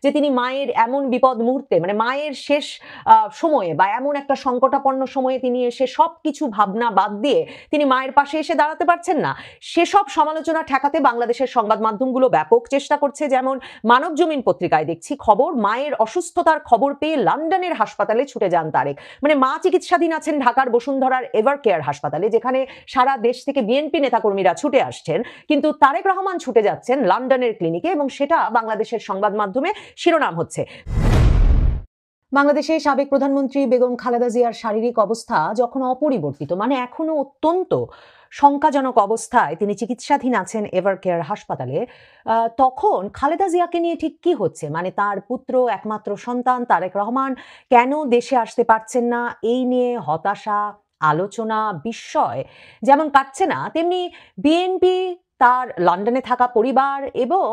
যে তিনি মায়ের এমন বিপদ মুহূর্তে, মানে মায়ের শেষ সময়ে বা এমন একটা সংকটাপন্ন সময়ে তিনি এসে সবকিছু ভাবনা বাদ দিয়ে তিনি মায়ের পাশে এসে দাঁড়াতে পারছেন না। সেসব সমালোচনা ঠেকাতে বাংলাদেশের সংবাদ মাধ্যমগুলো ব্যাপক চেষ্টা করছে। যেমন মানবজমিন পত্রিকায় দেখছি খবর, মায়ের অসুস্থতার খবর পেয়ে লন্ডনের হাসপাতালে ছুটে যান তারেক। মানে মা চিকিৎসাধীন আছেন ঢাকার বসুন্ধরার এভার কেয়ার হাসপাতালে, যেখানে সারা দেশ থেকে বিএনপি নেতাকর্মীরা ছুটে আসছেন, কিন্তু তারেক রহমান ছুটে যাচ্ছেন লন্ডনের ক্লিনিকে, এবং সেটা বাংলাদেশের সংবাদ মাধ্যমে শিরোনাম হচ্ছে। বাংলাদেশের সাবেক প্রধানমন্ত্রী বেগম খালেদা জিয়ার শারীরিক অবস্থা যখন অপরিবর্তিত, মানে এখনো অত্যন্ত শঙ্কাজনক অবস্থায় তিনি চিকিৎসাধীন আছেন এভার কেয়ার হাসপাতালে, তখন খালেদা জিয়াকে নিয়ে ঠিক কি হচ্ছে? মানে তার পুত্র, একমাত্র সন্তান তারেক রহমান কেন দেশে আসতে পারছেন না, এই নিয়ে হতাশা, আলোচনা, বিস্ময় যেমন কাটছে না, তেমনি বিএনপি, তার লন্ডনে থাকা পরিবার এবং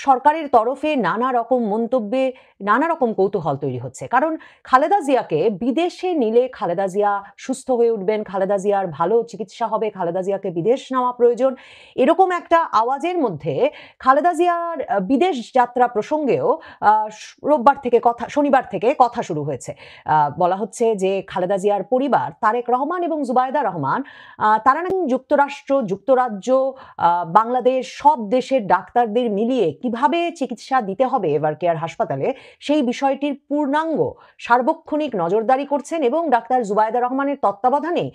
সরকারের তরফে নানা রকম মন্তব্যে নানা রকম কৌতূহল তৈরি হচ্ছে। কারণ খালেদা জিয়াকে বিদেশে নিলে খালেদা জিয়া সুস্থ হয়ে উঠবেন, খালেদা জিয়ার ভালো চিকিৎসা হবে, খালেদা জিয়াকে বিদেশ নেওয়া প্রয়োজন, এরকম একটা আওয়াজের মধ্যে খালেদা জিয়ার বিদেশ যাত্রা প্রসঙ্গেও শনিবার থেকে কথা শুরু হয়েছে। বলা হচ্ছে যে খালেদা জিয়ার পরিবার, তারেক রহমান এবং জুবাইদা রহমান, তারা নাকি যুক্তরাষ্ট্র, যুক্তরাজ্য, বাংলাদেশ, সব দেশের ডাক্তারদের মিলিয়ে কিভাবে চিকিৎসা দিতে হবে এভার কেয়ার হাসপাতালে, সেই বিষয়টির পূর্ণাঙ্গ সার্বক্ষণিক নজরদারি করছেন, এবং ডাক্তার জুবাইদা রহমানের তত্ত্বাবধানে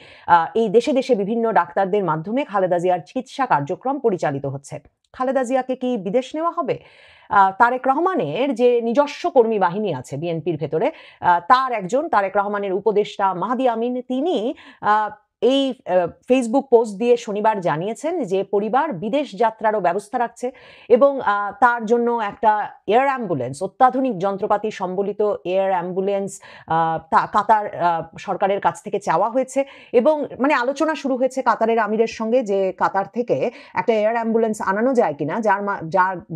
এই দেশে দেশে বিভিন্ন ডাক্তারদের মাধ্যমে খালেদা জিয়ার চিকিৎসা কার্যক্রম পরিচালিত হচ্ছে। খালেদা জিয়াকে কি বিদেশ নেওয়া হবে? তারেক রহমানের যে নিজস্ব কর্মী বাহিনী আছে বিএনপির ভেতরে, তার একজন, তারেক রহমানের উপদেষ্টা মাহদি আমিন, তিনি এই ফেসবুক পোস্ট দিয়ে শনিবার জানিয়েছেন যে পরিবার বিদেশ যাত্রারও ব্যবস্থা রাখছে, এবং তার জন্য একটা এয়ার অ্যাম্বুলেন্স, অত্যাধুনিক যন্ত্রপাতি সম্বলিত এয়ার অ্যাম্বুলেন্স কাতার সরকারের কাছ থেকে চাওয়া হয়েছে, এবং মানে আলোচনা শুরু হয়েছে কাতারের আমিরের সঙ্গে যে কাতার থেকে একটা এয়ার অ্যাম্বুলেন্স আনানো যায় কিনা,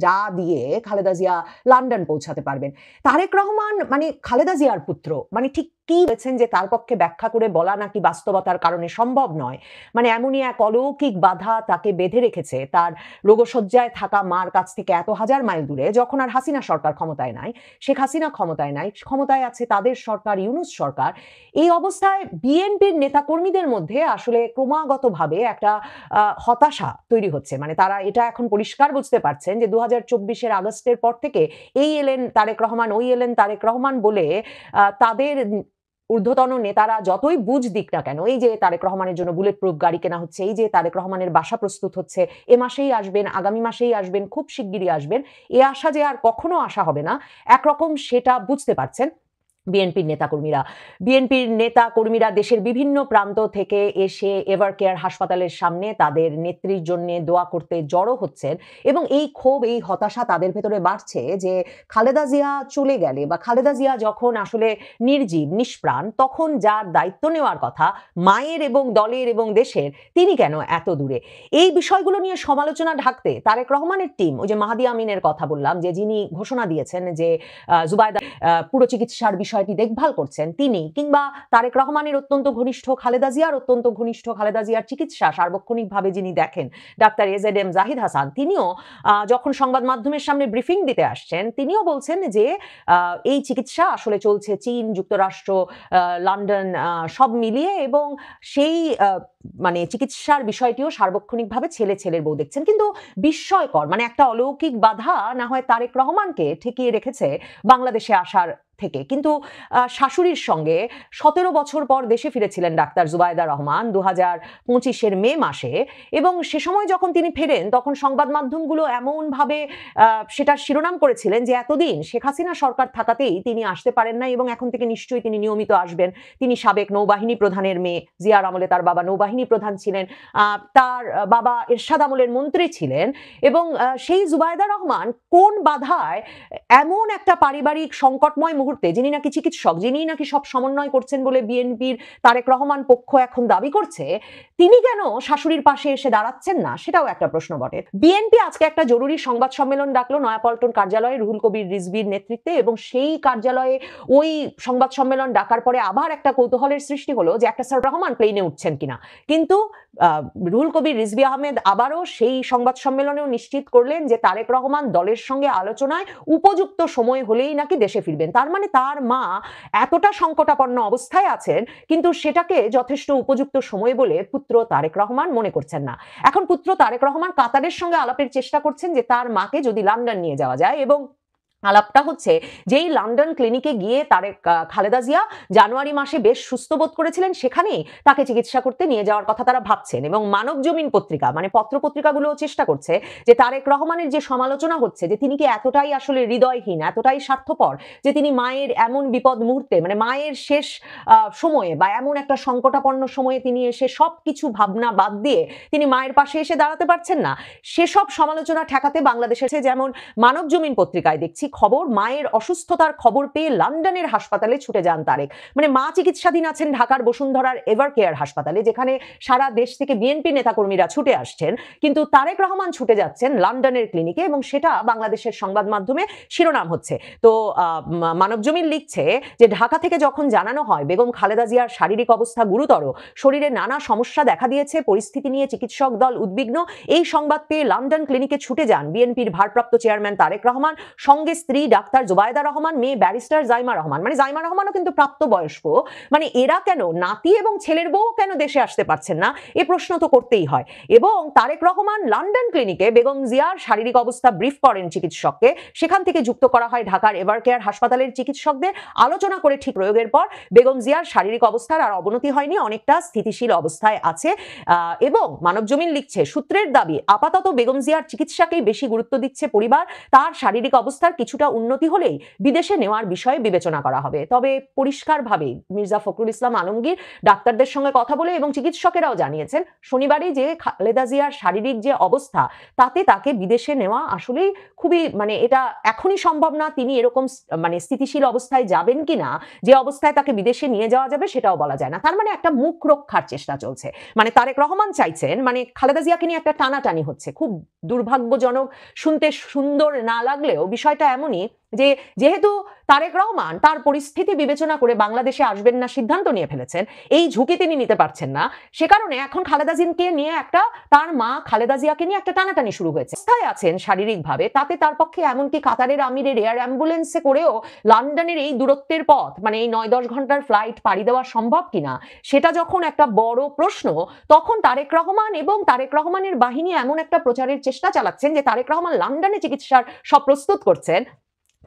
যা দিয়ে খালেদা জিয়া লন্ডন পৌঁছাতে পারবেন। তারেক রহমান মানে খালেদা জিয়ার পুত্র, মানে ঠিক কি বলেছেন যে তার পক্ষে ব্যাখ্যা করে বলা নাকি বাস্তবতার কারণে সম্ভব নয়। মানে এমনই এক অলৌকিক বাধা তাকে বেঁধে রেখেছে তার রোগশয্যায় থাকা মার কাছ থেকে এত হাজার মাইল দূরে, যখন আর হাসিনা সরকার ক্ষমতায় নাই, শেখ হাসিনা ক্ষমতায় নাই, ক্ষমতায় আছে তাদের সরকার, ইউনূস সরকার। এই অবস্থায় বিএনপির নেতাকর্মীদের মধ্যে আসলে ক্রমাগতভাবে একটা হতাশা তৈরি হচ্ছে। মানে তারা এটা এখন পরিষ্কার বুঝতে পারছেন যে 2024-এর আগস্টের পর থেকে এই এলেন তারেক রহমান, ওই এলেন তারেক রহমান বলে তাদের ঊর্ধ্বতন নেতারা যতই বুঝ দিক না কেন, এই যে তারেক রহমানের জন্য বুলেট প্রুফ গাড়ি কেনা হচ্ছে, এই যে তারেক রহমানের বাসা প্রস্তুত হচ্ছে, এ মাসেই আসবেন, আগামী মাসেই আসবেন, খুব শিগগিরই আসবেন, এ আশা যে আর কখনো আশা হবে না, একরকম সেটা বুঝতে পারছেন বিএনপির নেতাকর্মীরা দেশের বিভিন্ন প্রান্ত থেকে এসে এভার কেয়ার হাসপাতালের সামনে তাদের নেত্রীর জন্য দোয়া করতে জড়ো হচ্ছেন, এবং এই ক্ষোভ, এই হতাশা তাদের ভেতরে বাড়ছে যে খালেদা জিয়া চলে গেলে, বা খালেদা জিয়া যখন আসলে নির্জীব, নিষ্প্রাণ, তখন যার দায়িত্ব নেওয়ার কথা মায়ের এবং দলের এবং দেশের, তিনি কেন এত দূরে? এই বিষয়গুলো নিয়ে সমালোচনা ঢাকতে তারেক রহমানের টিম, ওই যে মাহদি আমিনের কথা বললাম, যে যিনি ঘোষণা দিয়েছেন যে জুবাইদা পুরো চিকিৎসার বিষয়টি দেখভাল করছেন, তিনি, কিংবা তারেক রহমানের অত্যন্ত ঘনিষ্ঠ, খালেদা জিয়ার অত্যন্ত ঘনিষ্ঠ, খালেদা জিয়ার চিকিৎসা সার্বক্ষণিকভাবে যিনি দেখেন, ডাক্তার AZM জাহিদ হাসান, তিনিও যখন সংবাদ মাধ্যমের সামনে ব্রিফিং দিতে আসছেন, তিনিও বলছেন যে এই চিকিৎসা আসলে চলছে চীন, যুক্তরাষ্ট্র, লন্ডন, সব মিলিয়ে, এবং সেই মানে চিকিৎসার বিষয়টিও সার্বক্ষণিকভাবে ছেলের বউ দেখছেন। কিন্তু বিস্ময়কর, মানে একটা অলৌকিক বাধা না হয় তারেক রহমানকে ঠেকিয়ে রেখেছে বাংলাদেশে আসার থেকে, কিন্তু শাশুড়ির সঙ্গে 17 বছর পর দেশে ফিরেছিলেন ডাক্তার জুবাইদা রহমান 2025-এর মে মাসে, এবং সে সময় যখন তিনি ফেরেন তখন সংবাদ মাধ্যমগুলো এমনভাবে সেটার শিরোনাম করেছিলেন যে এতদিন শেখ হাসিনা সরকার থাকাতেই তিনি আসতে পারেন না, এবং এখন থেকে নিশ্চয়ই তিনি নিয়মিত আসবেন। তিনি সাবেক নৌবাহিনী প্রধানের মেয়ে, জিয়ার আমলে তার বাবা নৌবাহিনী প্রধান ছিলেন, তার বাবা এরশাদ আমলের মন্ত্রী ছিলেন, এবং সেই জুবাইদা রহমান কোন বাধায় এমন একটা পারিবারিক সংকটময় মুহূর্তে, যিনি নাকি চিকিৎসক, যিনি নাকি সব সমন্বয় করছেন বলে বিএনপির তারেক রহমান পক্ষ এখন দাবি করছে, তিনি কেন শাশুড়ির পাশে এসে দাঁড়াচ্ছেন না, সেটাও একটা প্রশ্ন বটে। বিএনপি আজকে একটা জরুরি সংবাদ সম্মেলন ডাকলো নয়াপল্টন কার্যালয়ে রুহুল কবির রিজভির নেতৃত্বে, এবং সেই কার্যালয়ে ওই সংবাদ সম্মেলন ডাকার পরে আবার একটা কৌতূহলের সৃষ্টি হলো যে একটা স্যার রহমান প্লেনে উঠছেন কিনা, কিন্তু রুহুল কবির রিজভী আহমেদ আবারও সেই সংবাদ সম্মেলনেও নিশ্চিত করলেন যে তারেক রহমান দলের সঙ্গে আলোচনায় উপযুক্ত সময় হলেই নাকি দেশে ফিরবেন। তার মানে তার মা এতটা সংকটাপন্ন অবস্থায় আছেন, কিন্তু সেটাকে যথেষ্ট উপযুক্ত সময় বলে পুত্র তারেক রহমান মনে করছেন না। এখন পুত্র তারেক রহমান কাতারের সঙ্গে আলাপের চেষ্টা করছেন যে তার মাকে যদি লন্ডন নিয়ে যাওয়া যায়, এবং আলাপটা হচ্ছে যেই লন্ডন ক্লিনিকে গিয়ে খালেদা জিয়া জানুয়ারি মাসে বেশ সুস্থ বোধ করেছিলেন, সেখানেই তাকে চিকিৎসা করতে নিয়ে যাওয়ার কথা তারা ভাবছেন। এবং মানব জমিন পত্রিকা মানে পত্রপত্রিকাগুলোও চেষ্টা করছে যে তারেক রহমানের যে সমালোচনা হচ্ছে যে তিনি কি এতটাই আসলে হৃদয়হীন, এতটাই স্বার্থপর যে তিনি মায়ের এমন বিপদ মুহূর্তে, মানে মায়ের শেষ সময়ে বা এমন একটা সংকটাপন্ন সময়ে তিনি এসে সবকিছু ভাবনা বাদ দিয়ে তিনি মায়ের পাশে এসে দাঁড়াতে পারছেন না। সেসব সমালোচনা ঠেকাতে বাংলাদেশের যেমন মানব জমিন পত্রিকায় দেখছি খবর, মায়ের অসুস্থতার খবর পেয়ে লন্ডনের হাসপাতালে ছুটে যান তারেক। মানে মা চিকিৎসাধীন আছেন ঢাকার বসুন্ধরার এভার কেয়ার হাসপাতালে, যেখানে সারা দেশ থেকে বিএনপি নেতাকর্মীরা ছুটে আসছেন, কিন্তু তারেক রহমান ছুটে যাচ্ছেন লন্ডনের ক্লিনিকে, এবং সেটা বাংলাদেশের সংবাদ মাধ্যমে শিরোনাম হচ্ছে। তো মানব জমিন লিখছে যে ঢাকা থেকে যখন জানানো হয় বেগম খালেদা জিয়ার শারীরিক অবস্থা গুরুতর, শরীরে নানা সমস্যা দেখা দিয়েছে, পরিস্থিতি নিয়ে চিকিৎসক দল উদ্বিগ্ন, এই সংবাদ পেয়ে লন্ডন ক্লিনিকে ছুটে যান বিএনপির ভারপ্রাপ্ত চেয়ারম্যান তারেক রহমান, সঙ্গে স্ত্রী ডাক্তার জুবাইদা রহমান, মেয়ে ব্যারিস্টার জাইমা রহমান। মানে জাইমা রহমানও কিন্তু প্রাপ্তবয়স্ক। মানে এরা কেন, নাতি এবং ছেলের বউ কেন দেশে আসতে পারছেন না, এ প্রশ্ন তো করতেই হয়। এবং তারেক রহমান লন্ডন ক্লিনিকে বেগম জিয়ার শারীরিক অবস্থা ব্রিফ করেন চিকিৎসককে, সেখান থেকে যুক্ত করা হয় ঢাকার এভার কেয়ার হাসপাতালের চিকিৎসকদের। আলোচনা করে ঠিক প্রয়োগের পর বেগম জিয়ার শারীরিক অবস্থার আর অবনতি হয়নি, অনেকটা স্থিতিশীল অবস্থায় আছে। এবং মানব জমিন লিখছে সূত্রের দাবি আপাতত বেগম জিয়ার চিকিৎসাকেই বেশি গুরুত্ব দিচ্ছে পরিবার, তার শারীরিক অবস্থার কিছুটা উন্নতি হলেই বিদেশে নেওয়ার বিষয়ে বিবেচনা করা হবে। তবে পরিষ্কারভাবে মির্জা ফখরুল ইসলাম আলমগীর ডাক্তারদের সঙ্গে কথা বলে এবং চিকিৎসকেরাও জানিয়েছেন শনিবারই যে খালেদা জিয়ার শারীরিক যে অবস্থা, তাতে তাকে বিদেশে নেওয়া আসলেই খুবই, মানে এটা এখনই সম্ভব না। তিনি এরকম মানে স্থিতিশীল অবস্থায় যাবেন কিনা, যে অবস্থায় তাকে বিদেশে নিয়ে যাওয়া যাবে সেটাও বলা যায় না। তার মানে একটা মুখ রক্ষার চেষ্টা চলছে। মানে তারেক রহমান চাইছেন, মানে খালেদা জিয়াকে নিয়ে একটা টানাটানি হচ্ছে। খুব দুর্ভাগ্যজনক, শুনতে সুন্দর না লাগলেও বিষয়টা এমনই যে যেহেতু তারেক রহমান তার পরিস্থিতি বিবেচনা করে বাংলাদেশে আসবেন না সিদ্ধান্ত নিয়ে ফেলেছেন, এই ঝুঁকি তিনি নিতে পারছেন না, সে কারণে এখন খালেদা জিয়াকে নিয়ে একটা, তার মা খালেদা জিয়াকে নিয়ে একটা টানাটানি শুরু হয়েছে। অবস্থায় আছেন শারীরিকভাবে, তাতে তার পক্ষে এমনকি কাতারের আমিরের এয়ার অ্যাম্বুলেন্সে করেও লন্ডনের এই দূরত্বের পথ, মানে এই 9-10 ঘন্টার ফ্লাইট পাড়ি দেওয়া সম্ভব কিনা, সেটা যখন একটা বড় প্রশ্ন, তখন তারেক রহমান এবং তারেক রহমানের বাহিনী এমন একটা প্রচারের চেষ্টা চালাচ্ছেন যে তারেক রহমান লন্ডনে চিকিৎসার সব প্রস্তুত করছেন,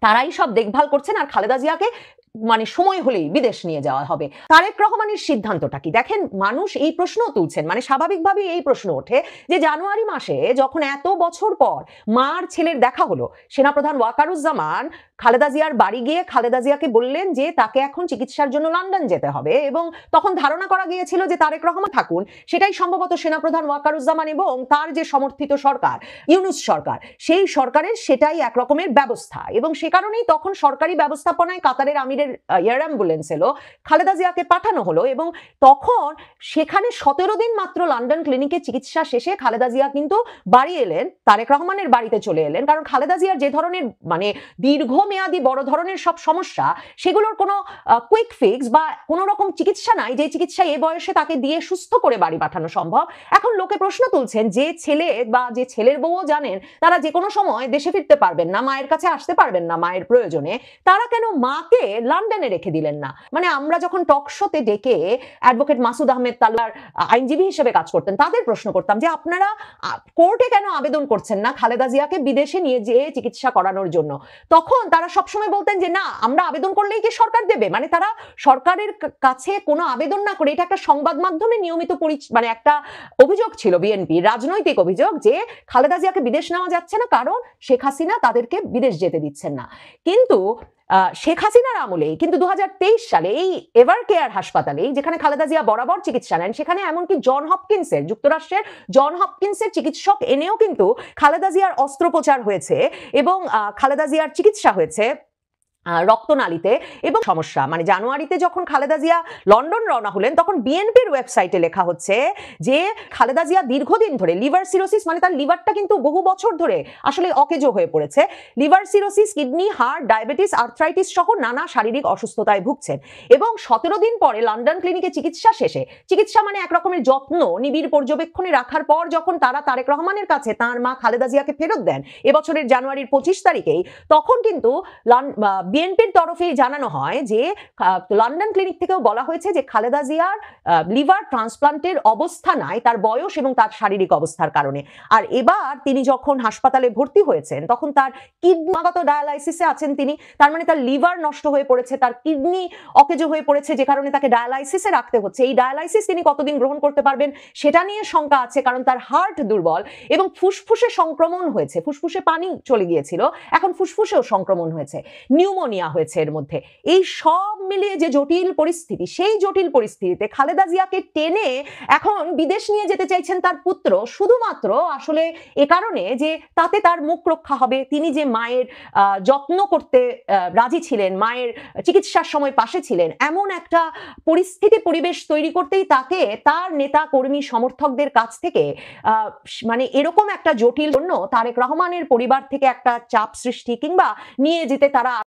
তারাই সব দেখভাল করছেন, আর খালেদা জিয়াকে মানে সময় হলেই বিদেশ নিয়ে যাওয়া হবে। তারেক রহমানের সিদ্ধান্তটা কি দেখেন, মানুষ এই প্রশ্ন তুলছেন, মানে স্বাভাবিকভাবেই এই প্রশ্ন ওঠে যে জানুয়ারি মাসে যখন এত বছর পর মার ছেলের দেখা হলো, সেনাপ্রধান ওয়াকারুজ্জামান খালেদা জিয়ার বাড়ি গিয়ে খালেদা জিয়াকে বললেন যে তাকে এখন চিকিৎসার জন্য লন্ডন যেতে হবে, এবং তখন ধারণা করা গিয়েছিল যে তারেক রহমান থাকুন, সেটাই সম্ভবত সেনাপ্রধান ওয়াকারুজ্জামান এবং তার যে সমর্থিত সরকার ইউনূস সরকার, সেই সরকারের সেটাই এক রকমের ব্যবস্থা। এবং সে কারণেই তখন সরকারি ব্যবস্থাপনায় কাতারের আমিরের এয়ার অ্যাম্বুলেন্স এলো, খালেদা জিয়াকে পাঠানো হলো, এবং তখন সেখানে 17 দিন মাত্র লন্ডন ক্লিনিকে চিকিৎসা শেষে খালেদা জিয়া কিন্তু বাড়ি এলেন, তারেক রহমানের বাড়িতে চলে এলেন। কারণ খালেদা জিয়ার যে ধরনের মানে দীর্ঘমেয়াদী বড় ধরনের সব সমস্যা, সেগুলোর কোনো কুইক ফিক্স বা কোনো রকম চিকিৎসা নাই যে চিকিৎসা এ বয়সে তাকে দিয়ে সুস্থ করে বাড়ি পাঠানো সম্ভব। এখন লোকে প্রশ্ন তুলছেন যে ছেলে বা যে ছেলের বউও জানেন তারা যে কোনো সময় দেশে ফিরতে পারবেন না, মায়ের কাছে আসতে পারবেন না মায়ের প্রয়োজনে, তারা কেন মাকে লন্ডনে রেখে দিলেন না। মানে আমরা যখন টক শোতে ডেকে অ্যাডভোকেট মাসুদ আহমেদ তালুয়ার আইনজীবী হিসেবে কাজ করতেন, তাদের প্রশ্ন করতাম যে আপনারা কোর্টে কেন আবেদন করছেন না খালেদা জিয়াকে বিদেশে নিয়ে যেয়ে চিকিৎসা করানোর জন্য, তখন তারা সবসময় বলতেন যে না, আমরা আবেদন করলেই কি সরকার দেবে। মানে তারা সরকারের কাছে কোনো আবেদন না করে, এটা একটা সংবাদ মাধ্যমে নিয়মিত মানে একটা অভিযোগ ছিল বিএনপি, রাজনৈতিক অভিযোগ, যে খালেদা জিয়াকে বিদেশ নেওয়া যাচ্ছে না কারণ শেখ হাসিনা তাদেরকে বিদেশ যেতে দিচ্ছেন না। কিন্তু শেখ হাসিনার আমলেই কিন্তু 2023 সালে এই এভার কেয়ার হাসপাতালে, যেখানে খালেদা জিয়া বরাবর চিকিৎসা নেন, সেখানে এমনকি যুক্তরাষ্ট্রের জন হপকিন্সের চিকিৎসক এনেও কিন্তু খালেদা জিয়ার অস্ত্রোপচার হয়েছে এবং খালেদা জিয়ার চিকিৎসা হয়েছে। রক্তনালীতে এবং সমস্যা, মানে জানুয়ারিতে যখন খালেদা জিয়া লন্ডন রওনা হলেন তখন বিএনপির ওয়েবসাইটে লেখা হচ্ছে যে খালেদা জিয়া দীর্ঘদিন ধরে লিভার সিরোসিস, মানে তার লিভারটা কিন্তু বহু বছর ধরে আসলে অকেজো হয়ে পড়েছে, liver cirrhosis, kidney, heart, diabetes, arthritis সহ নানা শারীরিক অসুস্থতায় ভুগছেন এবং 17 দিন পরে লন্ডন ক্লিনিকে চিকিৎসা শেষে, চিকিৎসা মানে এক রকমের যত্ন, নিবিড় পর্যবেক্ষণে রাখার পর যখন তারা তারেক রহমানের কাছে তার মা খালেদা জিয়াকে ফেরত দেন এবছরের জানুয়ারির 25 তারিখেই, তখন কিন্তু বিএনপির তরফে জানানো হয় যে লন্ডন ক্লিনিক থেকেও বলা হয়েছে যে খালেদা জিয়ার লিভার ট্রান্সপ্লান্টের অবস্থা নাই তার বয়স এবং তার শারীরিক অবস্থার কারণে। আর এবার তিনি যখন হাসপাতালে ভর্তি হয়েছেন তখন তার কিডনিগত ডায়ালাইসিসে আছেন তিনি, তার মানে তার লিভার নষ্ট হয়ে পড়েছে, তার কিডনি অকেজো হয়ে পড়েছে, যে কারণে তাকে ডায়ালাইসিসে রাখতে হচ্ছে। এই ডায়ালাইসিস তিনি কতদিন গ্রহণ করতে পারবেন সেটা নিয়ে শঙ্কা আছে, কারণ তার হার্ট দুর্বল এবং ফুসফুসে সংক্রমণ হয়েছে, ফুসফুসে পানি চলে গিয়েছিল, এখন ফুসফুসেও সংক্রমণ হয়েছে, নিউমোনিয়া হয়েছে এর মধ্যে। এই সব মিলিয়ে যে জটিল পরিস্থিতি, সেই জটিল পরিস্থিতিতে খালেদা জিয়াকে টেনে এখন বিদেশ নিয়ে যেতে চাইছেন তার পুত্র, শুধুমাত্র আসলে এ কারণে যে তাতে তার মুখ রক্ষা হবে, তিনি যে মায়ের যত্ন করতে রাজি ছিলেন, মায়ের চিকিৎসার সময় পাশে ছিলেন, এমন একটা পরিস্থিতি পরিবেশ তৈরি করতেই তাকে তার নেতা কর্মী সমর্থকদের কাছ থেকে মানে এরকম একটা জটিল জন্য তারেক রহমানের পরিবার থেকে একটা চাপ সৃষ্টি কিংবা নিয়ে যেতে তারা